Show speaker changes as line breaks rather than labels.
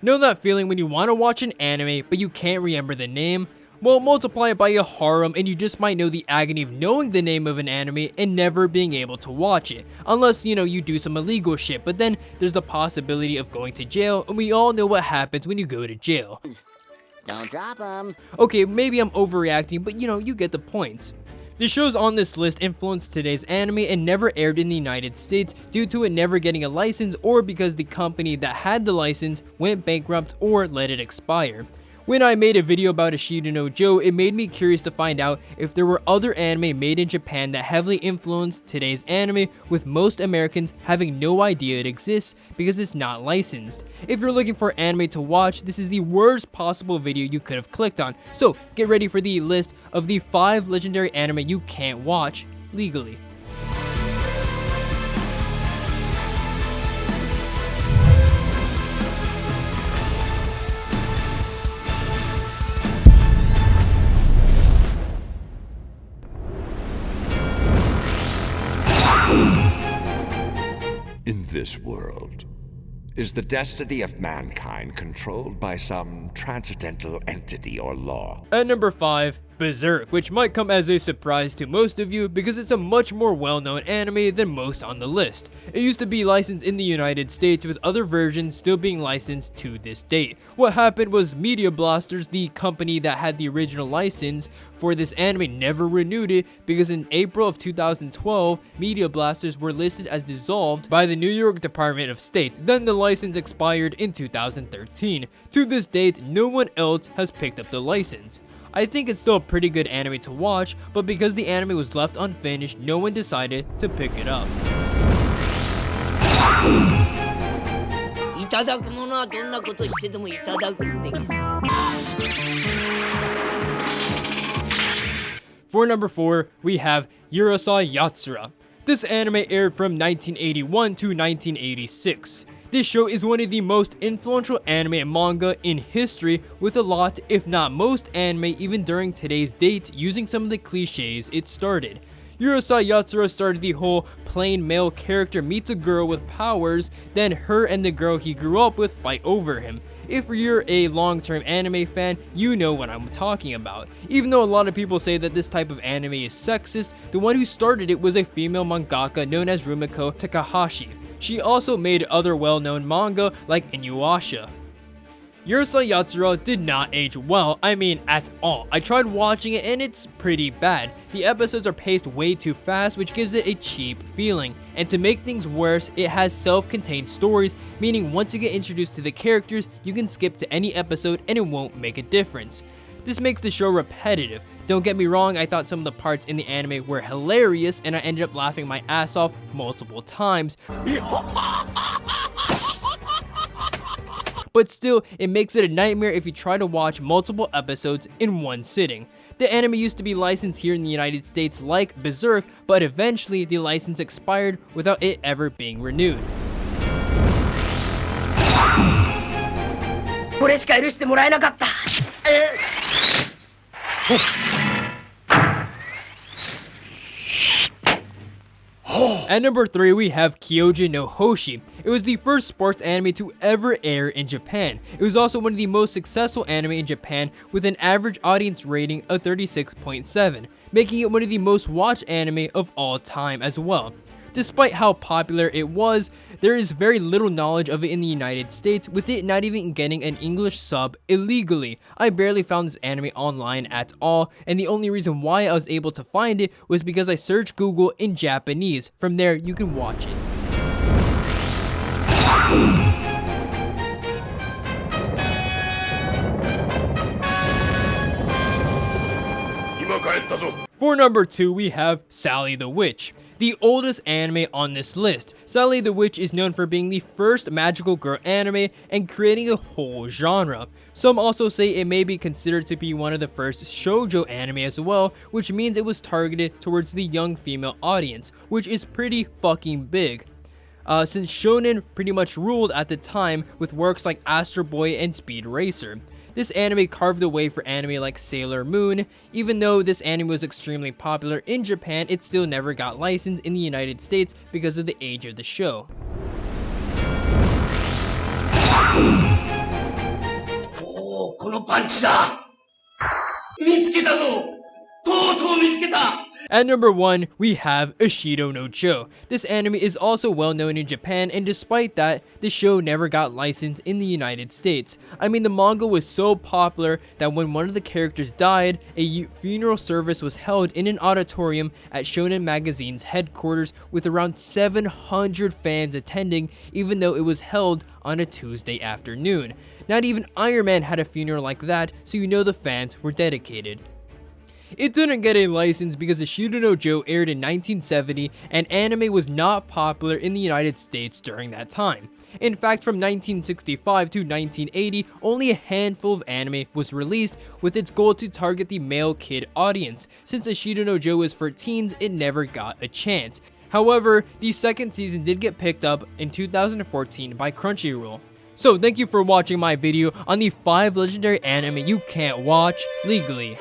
Know that feeling when you want to watch an anime but you can't remember the name? Well, multiply it by a harem and you just might know the agony of knowing the name of an anime and never being able to watch it. Unless, you do some illegal shit, but then there's the possibility of going to jail, and we all know what happens when you go to jail.
Don't drop them.
Okay, maybe I'm overreacting, but you get the point. The shows on this list influenced today's anime and never aired in the United States due to it never getting a license or because the company that had the license went bankrupt or let it expire. When I made a video about Ashido no Jo, it made me curious to find out if there were other anime made in Japan that heavily influenced today's anime, with most Americans having no idea it exists because it's not licensed. If you're looking for anime to watch, this is the worst possible video you could have clicked on, so get ready for the list of the 5 legendary anime you can't watch legally.
In this world, is the destiny of mankind controlled by some transcendental entity or law?
At number 5, Berserk, which might come as a surprise to most of you because it's a much more well-known anime than most on the list. It used to be licensed in the United States, with other versions still being licensed to this date. What happened was Media Blasters, the company that had the original license for this anime, never renewed it because in April of 2012, Media Blasters were listed as dissolved by the New York Department of State. Then the license expired in 2013. To this date, no one else has picked up the license. I think it's still a pretty good anime to watch, but because the anime was left unfinished, no one decided to pick it up. For number 4, we have Urusei Yatsura. This anime aired from 1981 to 1986. This show is one of the most influential anime and manga in history, with a lot, if not most, anime even during today's date using some of the cliches it started. Urusei Yatsura started the whole plain male character meets a girl with powers, then her and the girl he grew up with fight over him. If you're a long-term anime fan, you know what I'm talking about. Even though a lot of people say that this type of anime is sexist, the one who started it was a female mangaka known as Rumiko Takahashi. She also made other well-known manga like Inuyasha. Urusei Yatsura did not age well, I mean at all. I tried watching it and it's pretty bad. The episodes are paced way too fast, which gives it a cheap feeling. And to make things worse, it has self-contained stories, meaning once you get introduced to the characters, you can skip to any episode and it won't make a difference. This makes the show repetitive. Don't get me wrong, I thought some of the parts in the anime were hilarious and I ended up laughing my ass off multiple times. But still, it makes it a nightmare if you try to watch multiple episodes in one sitting. The anime used to be licensed here in the United States like Berserk, but eventually the license expired without it ever being renewed. At number 3, we have Kyojin Oh Hoshi. It was the first sports anime to ever air in Japan. It was also one of the most successful anime in Japan, with an average audience rating of 36.7, making it one of the most watched anime of all time as well. Despite how popular it was, there is very little knowledge of it in the United States, with it not even getting an English sub illegally. I barely found this anime online at all, and the only reason why I was able to find it was because I searched Google in Japanese. From there, you can watch it. For number 2, we have Sally the Witch, the oldest anime on this list. Sally the Witch is known for being the first magical girl anime and creating a whole genre. Some also say it may be considered to be one of the first shoujo anime as well, which means it was targeted towards the young female audience, which is pretty fucking big. Since shonen pretty much ruled at the time with works like Astro Boy and Speed Racer. This anime carved the way for anime like Sailor Moon. Even though this anime was extremely popular in Japan, it still never got licensed in the United States because of the age of the show.
のパンチだ。見つけたぞ。とうとう見つけた。
At number 1, we have Ashido no Cho. This anime is also well known in Japan, and despite that, the show never got licensed in the United States. I mean, the manga was so popular that when one of the characters died, a funeral service was held in an auditorium at Shonen Magazine's headquarters with around 700 fans attending, even though it was held on a Tuesday afternoon. Not even Iron Man had a funeral like that, so you know the fans were dedicated. It didn't get a license because Ashido no Jo aired in 1970 and anime was not popular in the United States during that time. In fact, from 1965 to 1980, only a handful of anime was released with its goal to target the male kid audience. Since Ashido no Jo was for teens, it never got a chance. However, the second season did get picked up in 2014 by Crunchyroll. So thank you for watching my video on the 5 legendary anime you can't watch legally.